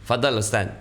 Fadal Ustaz.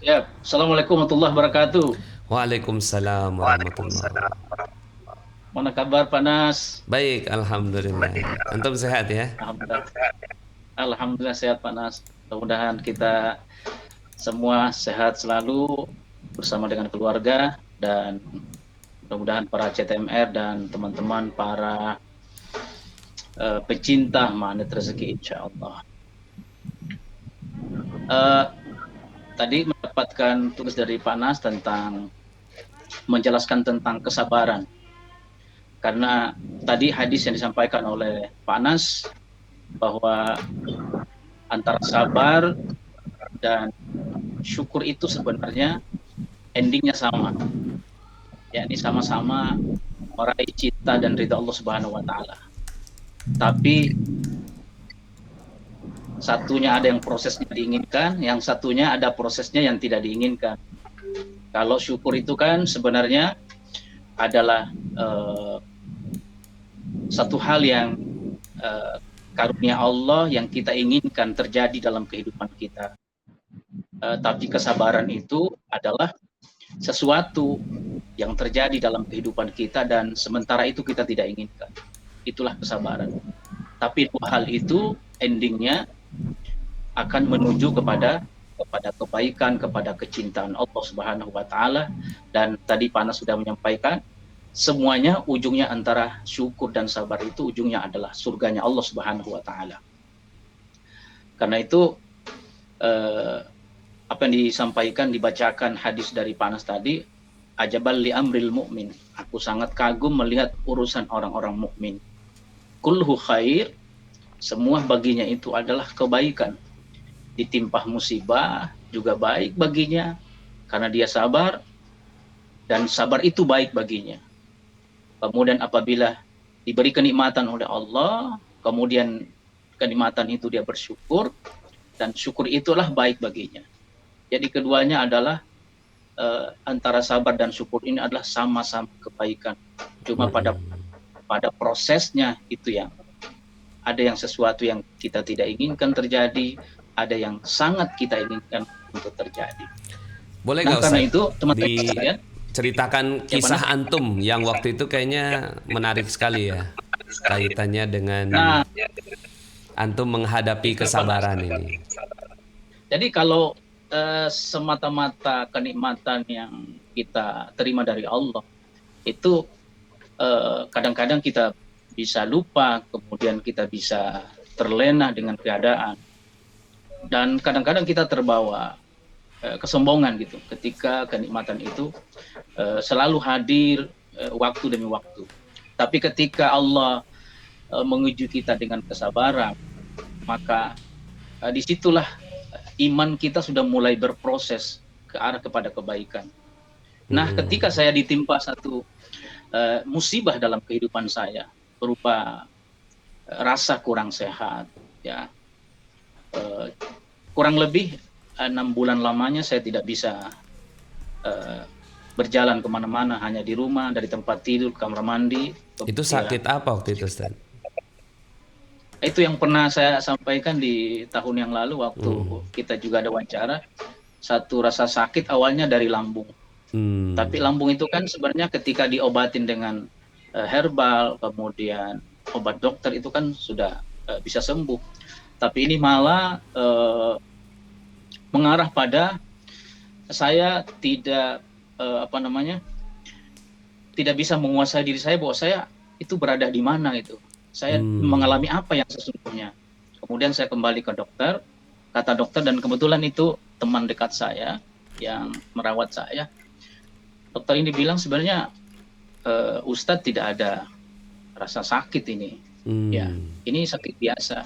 Ya, Assalamualaikum warahmatullahi wabarakatuh. Waalaikumsalam warahmatullah. Mana kabar Pak Nas? Baik, alhamdulillah. Antum sehat ya? Alhamdulillah, Alhamdulillah sehat Pak Nas. Mudah-mudahan kita semua sehat selalu bersama dengan keluarga dan mudah-mudahan para CTMR dan teman-teman para pecinta magnet rezeki insya Allah. Eh, Tadi mendapatkan tugas dari Pak Nas tentang menjelaskan tentang kesabaran. Karena tadi hadis yang disampaikan oleh Pak Nas bahwa antara sabar dan syukur itu sebenarnya endingnya sama, yakni sama-sama meraih cita dan ridha Allah Subhanahu wa taala. Tapi satunya ada yang prosesnya diinginkan, yang satunya ada prosesnya yang tidak diinginkan. Kalau syukur itu kan sebenarnya adalah satu hal yang karunia Allah yang kita inginkan terjadi dalam kehidupan kita. Tapi kesabaran itu adalah sesuatu yang terjadi dalam kehidupan kita dan sementara itu kita tidak inginkan. Itulah kesabaran. Tapi dua hal itu endingnya akan menuju kepada kebaikan, kepada kecintaan Allah Subhanahu wa taala. Dan tadi Panas sudah menyampaikan semuanya ujungnya antara syukur dan sabar itu ujungnya adalah surganya Allah Subhanahu wa taala. Karena itu apa yang disampaikan dibacakan hadis dari Panas tadi, ajabal li amril mukmin. Aku sangat kagum melihat urusan orang-orang mukmin. Kulhu khair, semua baginya itu adalah kebaikan. Ditimpah musibah juga baik baginya karena dia sabar dan sabar itu baik baginya. Kemudian apabila diberi kenikmatan oleh Allah, kemudian kenikmatan itu dia bersyukur dan syukur itulah baik baginya. Jadi keduanya adalah antara sabar dan syukur ini adalah sama-sama kebaikan. Cuma pada prosesnya itu yang ada yang sesuatu yang kita tidak inginkan terjadi, ada yang sangat kita inginkan untuk terjadi. Boleh Nah, nggak karena Ustaz itu teman-teman sekalian, diceritakan ya kisah Panas. antum yang waktu itu kayaknya menarik sekali ya, kaitannya dengan Nah, antum menghadapi itu Panas. kesabaran ini. Jadi kalau semata-mata kenikmatan yang kita terima dari Allah itu kadang-kadang kita bisa lupa, kemudian kita bisa terlena dengan keadaan, dan kadang-kadang kita terbawa kesombongan gitu ketika kenikmatan itu selalu hadir waktu demi waktu. Tapi ketika Allah menguji kita dengan kesabaran, maka disitulah iman kita sudah mulai berproses ke arah kepada kebaikan. Nah, ketika saya ditimpa satu musibah dalam kehidupan saya berupa rasa kurang sehat, ya kurang lebih 6 bulan lamanya saya tidak bisa berjalan kemana-mana, hanya di rumah, dari tempat tidur, kamar mandi. Itu Ya, sakit apa waktu itu Ustaz? itu yang pernah saya sampaikan di tahun yang lalu waktu kita juga ada wawancara. Satu rasa sakit awalnya dari lambung, tapi lambung itu kan sebenarnya ketika diobatin dengan herbal, kemudian obat dokter itu kan sudah bisa sembuh. Tapi ini malah mengarah pada saya tidak apa namanya, tidak bisa menguasai diri saya bahwa saya itu berada di mana itu. Saya mengalami apa yang sesungguhnya. Kemudian saya kembali ke dokter, kata dokter, dan kebetulan itu teman dekat saya yang merawat saya. Dokter ini bilang sebenarnya Ustadz tidak ada rasa sakit ini. Ya, ini sakit biasa.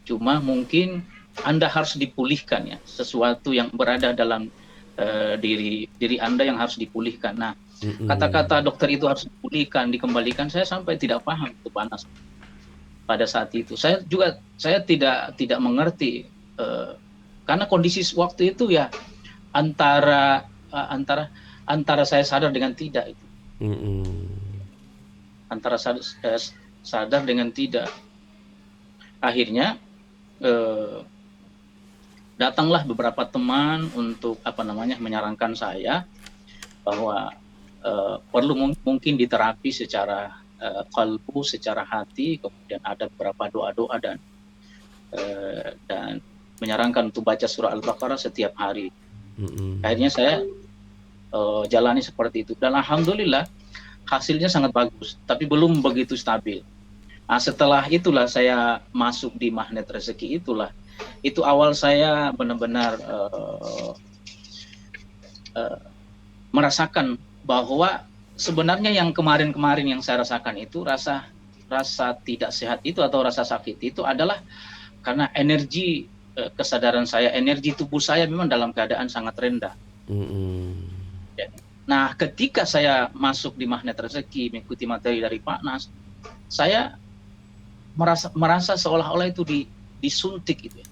Cuma mungkin Anda harus dipulihkan ya, sesuatu yang berada dalam diri Anda yang harus dipulihkan. Nah, kata-kata dokter itu harus dipulihkan, dikembalikan, saya sampai tidak paham itu Panas pada saat itu. Saya tidak mengerti karena kondisi waktu itu ya antara antara saya sadar dengan tidak itu. Antara sadar dengan tidak. Akhirnya datanglah beberapa teman untuk menyarankan saya bahwa perlu mungkin diterapi secara kalbu, secara hati, kemudian ada beberapa doa-doa dan menyarankan untuk baca surah Al-Baqarah setiap hari. Akhirnya saya jalani seperti itu dan alhamdulillah hasilnya sangat bagus, tapi belum begitu stabil. Nah, setelah itulah saya masuk di Magnet Rezeki itu awal saya benar-benar merasakan bahwa sebenarnya yang kemarin-kemarin yang saya rasakan itu rasa tidak sehat itu atau rasa sakit itu adalah karena energi kesadaran saya, energi tubuh saya memang dalam keadaan sangat rendah. Nah, ketika saya masuk di Magnet Rezeki, mengikuti materi dari Pak Nas, saya merasa seolah-olah itu disuntik gitu ya,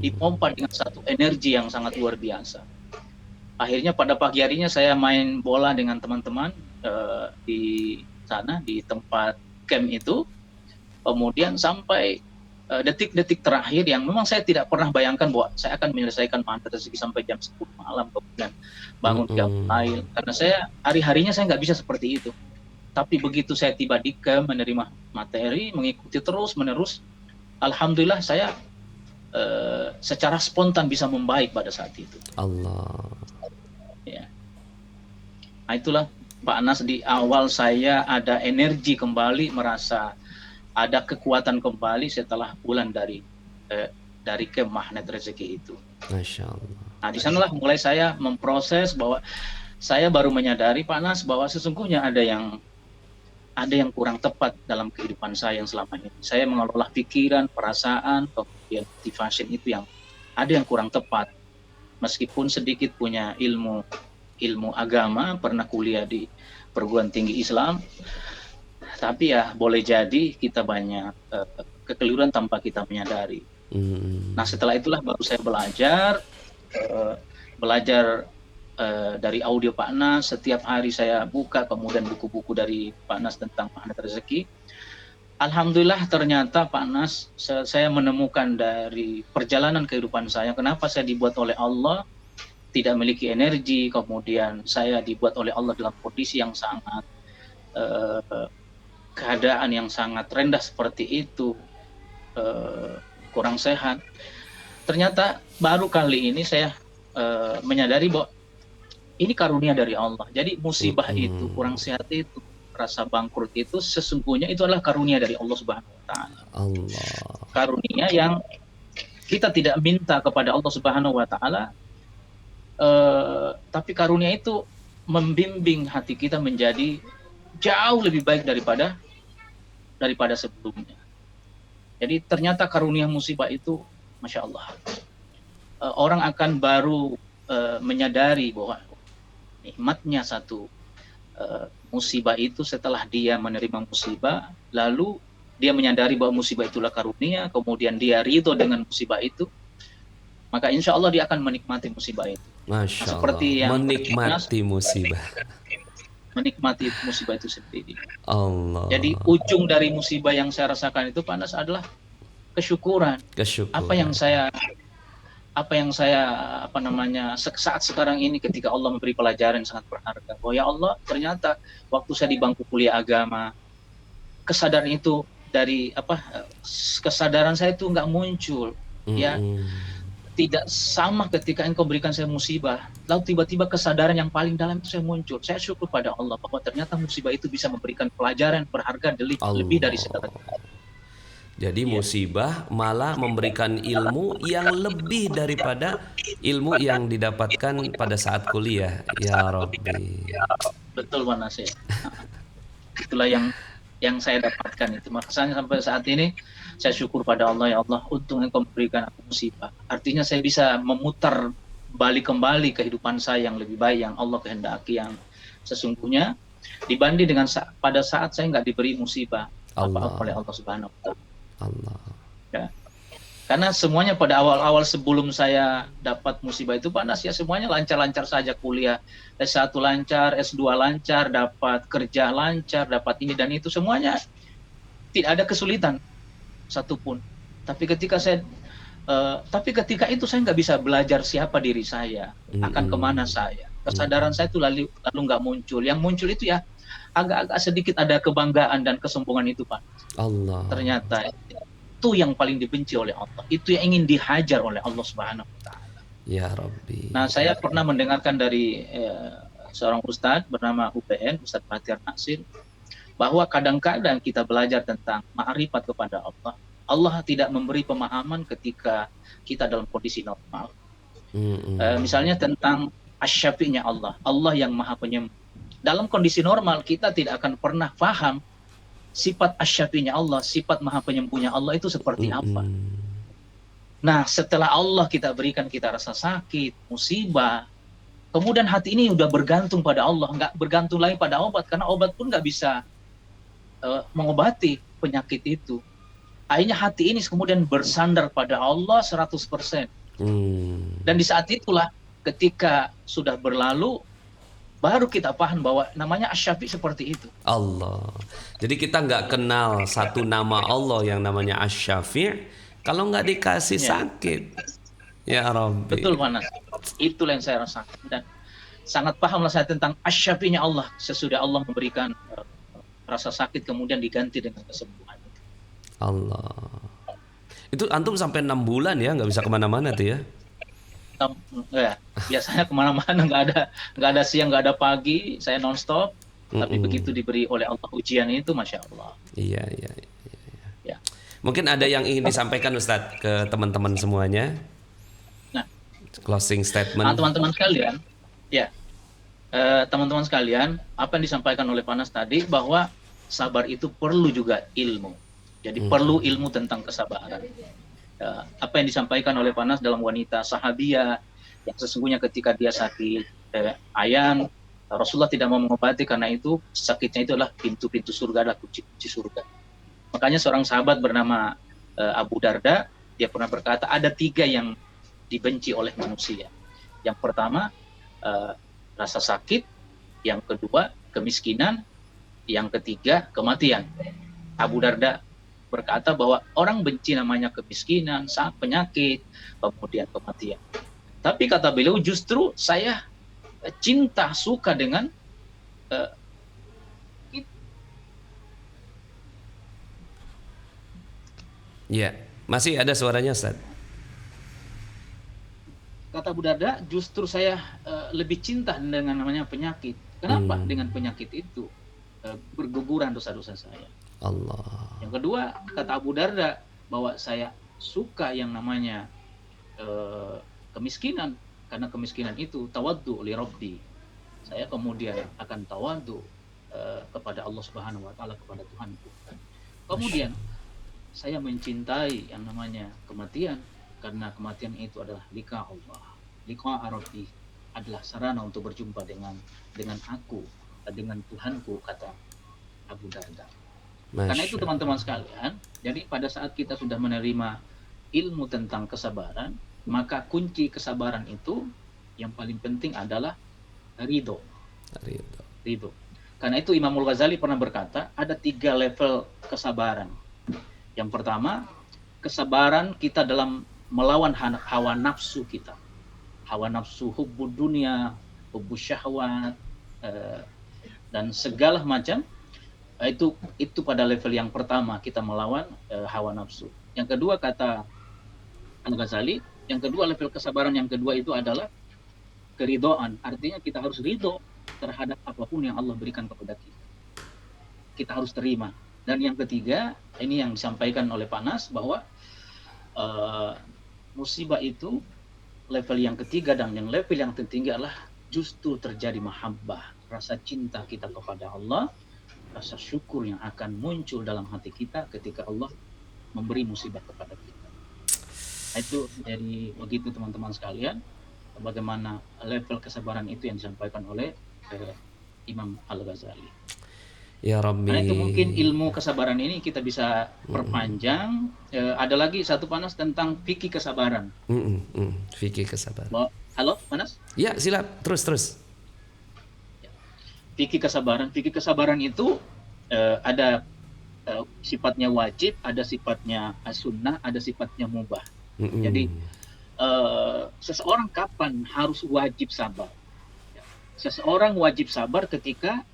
dipompa dengan satu energi yang sangat luar biasa. Akhirnya pada pagi harinya saya main bola dengan teman-teman di sana, di tempat camp itu, kemudian sampai detik-detik terakhir yang memang saya tidak pernah bayangkan bahwa saya akan menyelesaikan Magnet Rezeki sampai jam 10 malam, kemudian bangun qiyamul lail, karena saya hari-harinya saya nggak bisa seperti itu. Tapi begitu saya tiba di camp, menerima materi, mengikuti terus-menerus, alhamdulillah saya secara spontan bisa membaik pada saat itu. Allah. Ya. Nah, itulah Pak Anas, di awal saya ada energi kembali, merasa ada kekuatan kembali setelah pulang dari camp Magnet Rezeki itu. Masya Allah. Nah, di sanalah mulai saya memproses bahwa saya baru menyadari Pak Anas bahwa sesungguhnya ada yang kurang tepat dalam kehidupan saya yang selama ini. Saya mengelola pikiran, perasaan, kemudian motivation itu yang ada yang kurang tepat. Meskipun sedikit punya ilmu agama, pernah kuliah di perguruan tinggi Islam, tapi ya boleh jadi kita banyak kekeliruan tanpa kita menyadari. Nah, setelah itulah baru saya belajar dari audio Pak Nas. Setiap hari saya buka, kemudian buku-buku dari Pak Nas tentang Magnet Rezeki. Alhamdulillah ternyata Pak Nas, saya menemukan dari perjalanan kehidupan saya, kenapa saya dibuat oleh Allah tidak memiliki energi, kemudian saya dibuat oleh Allah dalam kondisi yang sangat keadaan yang sangat rendah seperti itu, kurang sehat. Ternyata baru kali ini saya menyadari bahwa ini karunia dari Allah. Jadi musibah itu, kurang sehat itu, rasa bangkrut itu sesungguhnya itu adalah karunia dari Allah Subhanahu wa taala. Allah. Karunia yang kita tidak minta kepada Allah Subhanahu wa taala, tapi karunia itu membimbing hati kita menjadi jauh lebih baik daripada sebelumnya. Jadi ternyata karunia musibah itu, Masya Allah, orang akan baru menyadari bahwa nikmatnya satu musibah itu setelah dia menerima musibah, lalu dia menyadari bahwa musibah itulah karunia, kemudian dia ridho dengan musibah itu, maka insya Allah dia akan menikmati musibah itu. Masya seperti Allah. yang Menikmati musibah. Menikmati musibah itu sendiri. Allah. Jadi ujung dari musibah yang saya rasakan itu Pak Anas adalah kesyukuran. Apa yang saya saat sekarang ini ketika Allah memberi pelajaran yang sangat berharga. Oh ya Allah, ternyata waktu saya di bangku kuliah agama, kesadaran itu kesadaran saya itu nggak muncul. Ya, tidak sama ketika Engkau berikan saya musibah, lalu tiba-tiba kesadaran yang paling dalam itu saya muncul. Saya syukur pada Allah bahwa ternyata musibah itu bisa memberikan pelajaran berharga lebih dari segala. Jadi musibah malah memberikan ilmu yang lebih daripada ilmu yang didapatkan pada saat kuliah. Ya Rabbi. Betul Pak Nasir. Itulah yang saya dapatkan itu. Makanya sampai saat ini saya syukur pada Allah, ya Allah, untung Engkau memberikan aku musibah. Artinya saya bisa memutar balik kembali kehidupan saya yang lebih baik, yang Allah kehendaki, yang sesungguhnya dibanding dengan pada saat saya nggak diberi musibah apa-apa oleh Allah Subhanahu wa taala. Allah. Ya. Karena semuanya pada awal-awal sebelum saya dapat musibah itu Pak Nas, ya semuanya lancar-lancar saja, kuliah S1 lancar, S2 lancar, dapat kerja lancar, dapat ini dan itu, semuanya tidak ada kesulitan satupun. Tapi ketika saya Tapi ketika itu saya nggak bisa belajar siapa diri saya, akan kemana Mm-mm. saya. Kesadaran saya itu lalu nggak muncul. Yang muncul itu ya agak-agak sedikit ada kebanggaan dan kesombongan itu, Pak. Allah. Ternyata itu yang paling dibenci oleh Allah. Itu yang ingin dihajar oleh Allah Subhanahu wa taala. Ya Rabbi. Nah, saya pernah mendengarkan dari seorang ustadz bernama UPN, Ustadz Bahtiar Nasir, bahwa kadang-kadang kita belajar tentang ma'rifat kepada Allah. Allah tidak memberi pemahaman ketika kita dalam kondisi normal. Mm-mm. Misalnya tentang asy-syafi'nya Allah, Allah yang maha penyembuh. Dalam kondisi normal kita tidak akan pernah paham sifat asy-syafi'nya Allah, sifat maha penyembuhnya Allah itu seperti apa. Mm-mm. Nah, setelah Allah kita berikan kita rasa sakit, musibah, kemudian hati ini udah bergantung pada Allah, nggak bergantung lagi pada obat, karena obat pun nggak bisa mengobati penyakit itu. Akhirnya hati ini kemudian bersandar pada Allah 100%. Dan di saat itulah ketika sudah berlalu, baru kita paham bahwa namanya asy-syafi' seperti itu. Allah. Jadi kita nggak kenal satu nama Allah yang namanya Asy-Syafi' kalau nggak dikasih Ya, sakit. Ya Rabbi. betul Manas. Itulah yang saya rasakan. Dan sangat pahamlah saya tentang asy-syafi'nya Allah sesudah Allah memberikan rasa sakit kemudian diganti dengan kesembuhan. Allah. Itu antum sampai 6 bulan ya nggak bisa kemana-mana tuh ya? Ya, biasanya kemana-mana nggak ada siang nggak ada pagi, saya nonstop. Tapi begitu Mm-mm. diberi oleh Allah ujian itu, masya Allah. Iya, iya. Ya. Mungkin ada yang ingin disampaikan Ustadz ke teman-teman semuanya. Nah, Closing statement. teman-teman sekalian, ya, teman-teman sekalian, apa yang disampaikan oleh Panas tadi bahwa sabar itu perlu juga ilmu. Jadi perlu ilmu tentang kesabaran. Apa yang disampaikan oleh Panas dalam wanita sahabiyah yang sesungguhnya ketika dia sakit ayan, Rasulullah tidak mau mengobati karena itu sakitnya itu adalah pintu-pintu surga, adalah kunci-kunci surga. Makanya seorang sahabat bernama Abu Darda, dia pernah berkata ada 3 yang dibenci oleh manusia. Yang pertama rasa sakit, yang kedua kemiskinan, yang ketiga kematian. Abu Darda berkata bahwa orang benci namanya kemiskinan, penyakit, kemudian kematian. Tapi kata beliau justru saya cinta, suka dengan uh, Ya, masih ada suaranya Ustadz. kata Abu Darda, justru saya lebih cinta dengan namanya penyakit. Kenapa? Dengan penyakit itu berguguran dosa-dosa saya. Allah. Yang kedua, kata Abu Darda, bahwa saya suka yang namanya kemiskinan, karena kemiskinan itu tawaddu li rabbi. Saya kemudian akan tawaddu kepada Allah Subhanahu wa taala, kepada Tuhanku. Kemudian saya mencintai yang namanya kematian, karena kematian itu adalah liqa Allah. Liqa rabbi adalah sarana untuk berjumpa dengan aku, dengan Tuhanku, kata Abu Darda. Karena itu teman-teman sekalian, jadi pada saat kita sudah menerima ilmu tentang kesabaran, maka kunci kesabaran itu yang paling penting adalah ridho. Ridho. Karena itu Imam Al-Ghazali pernah berkata, ada 3 level kesabaran. Yang pertama, kesabaran kita dalam melawan hawa nafsu kita. Hawa nafsu, hubbud dunia, hubbus syahwat, dan segala macam. Itu pada level yang pertama kita melawan hawa nafsu. Yang kedua kata Al-Ghazali, yang kedua level kesabaran yang kedua itu adalah keridhaan. Artinya kita harus ridho terhadap apapun yang Allah berikan kepada kita. Kita harus terima. Dan yang ketiga, ini yang disampaikan oleh Panas bahwa musibah itu level yang ketiga, dan yang level yang tertinggi adalah justru terjadi mahabbah, rasa cinta kita kepada Allah, rasa syukur yang akan muncul dalam hati kita ketika Allah memberi musibah kepada kita. Nah, itu jadi begitu teman-teman sekalian, bagaimana level kesabaran itu yang disampaikan oleh Imam Al-Ghazali. Ya Rabbi. Nah, itu mungkin ilmu kesabaran ini kita bisa perpanjang. Ada lagi satu Panas tentang fikih kesabaran. Fikih kesabaran. Halo Panas? Ya, silakan. Terus. Fikih kesabaran itu ada sifatnya wajib, ada sifatnya sunnah, ada sifatnya mubah. Jadi Mm-mm. seseorang kapan harus wajib sabar? Seseorang wajib sabar ketika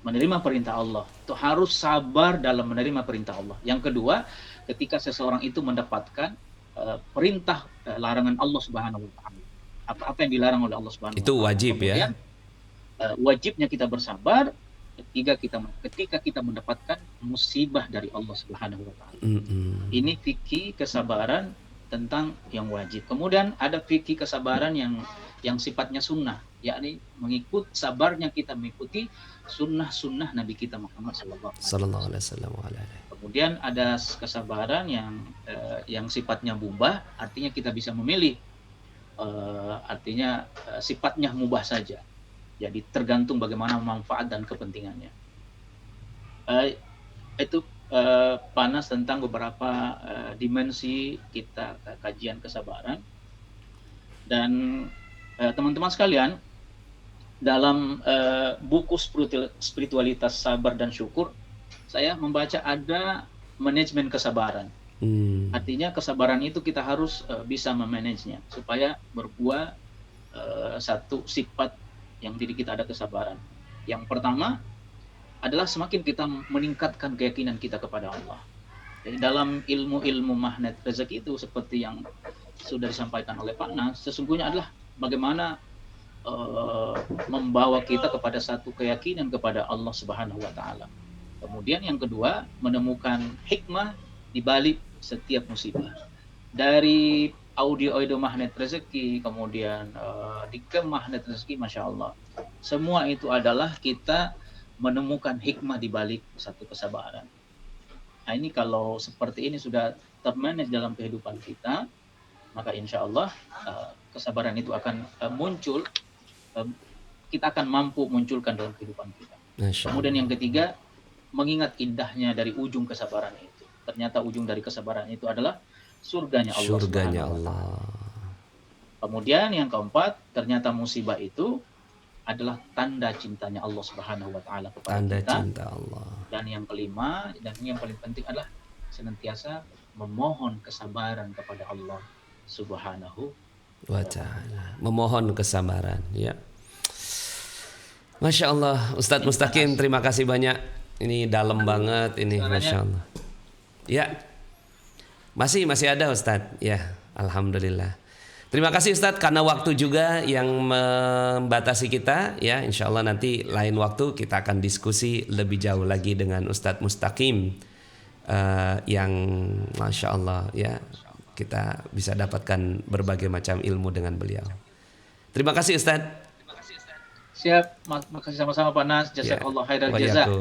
menerima perintah Allah. Itu harus sabar dalam menerima perintah Allah. Yang kedua, ketika seseorang itu mendapatkan perintah larangan Allah Subhanahu wa taala. Apa-apa yang dilarang oleh Allah Subhanahu wa Itu taala. wajib ya. Kemudian wajibnya kita bersabar ketika kita mendapatkan musibah dari Allah Subhanahu wa taala. Mm-mm. Ini fikih kesabaran tentang yang wajib. Kemudian ada fikih kesabaran yang sifatnya sunnah, yakni sabarnya kita mengikuti sunnah-sunnah Nabi kita Muhammad Sallallahu Alaihi Sallallahu Wasallam. alaihi wasallam wa ala alihi. Kemudian ada kesabaran yang sifatnya mubah, artinya kita bisa memilih, artinya sifatnya mubah saja. Jadi tergantung bagaimana manfaat dan kepentingannya. Itu panas tentang beberapa dimensi kita kajian kesabaran. Dan teman-teman sekalian, dalam buku spiritualitas sabar dan syukur, saya membaca ada manajemen kesabaran. Artinya kesabaran itu kita harus bisa memanagenya supaya berbuah satu sifat yang diri kita ada kesabaran. Yang pertama adalah semakin kita meningkatkan keyakinan kita kepada Allah. Jadi dalam ilmu-ilmu magnet rezeki itu seperti yang sudah disampaikan oleh Pak Nas, sesungguhnya adalah bagaimana membawa kita kepada satu keyakinan kepada Allah Subhanahu wa taala. Kemudian yang kedua, menemukan hikmah di balik setiap musibah. Dari audio magnet rezeki, kemudian di magnet rezeki, Masya Allah. Semua itu adalah kita menemukan hikmah di balik satu kesabaran. Nah, ini kalau seperti ini sudah termanage dalam kehidupan kita, maka insya Allah kesabaran itu akan muncul, kita akan mampu munculkan dalam kehidupan kita. Kemudian yang ketiga, mengingat indahnya dari ujung kesabaran itu. Ternyata ujung dari kesabaran itu adalah surganya Allah. Surganya Allah. Kemudian yang keempat, ternyata musibah itu adalah tanda cintanya Allah Subhanahu wa taala kepada Tanda kita. cinta Allah. Dan yang kelima, dan yang paling penting adalah senantiasa memohon kesabaran kepada Allah Subhanahu wa ta'ala. Memohon kesabaran, ya. Masya Allah, Ustadz Mustaqim, terima kasih banyak. Ini dalam banget ini, Masya Allah. Ya, masih ada Ustadz. Ya, Alhamdulillah. Terima kasih Ustadz, karena waktu juga yang membatasi kita, ya. Insya Allah nanti lain waktu kita akan diskusi lebih jauh lagi dengan Ustadz Mustaqim, yang Masya Allah, ya, kita bisa dapatkan berbagai macam ilmu dengan beliau. Terima kasih Ustadz. Siap, makasih sama-sama Pak Nas. Jazakallah khairal jazak.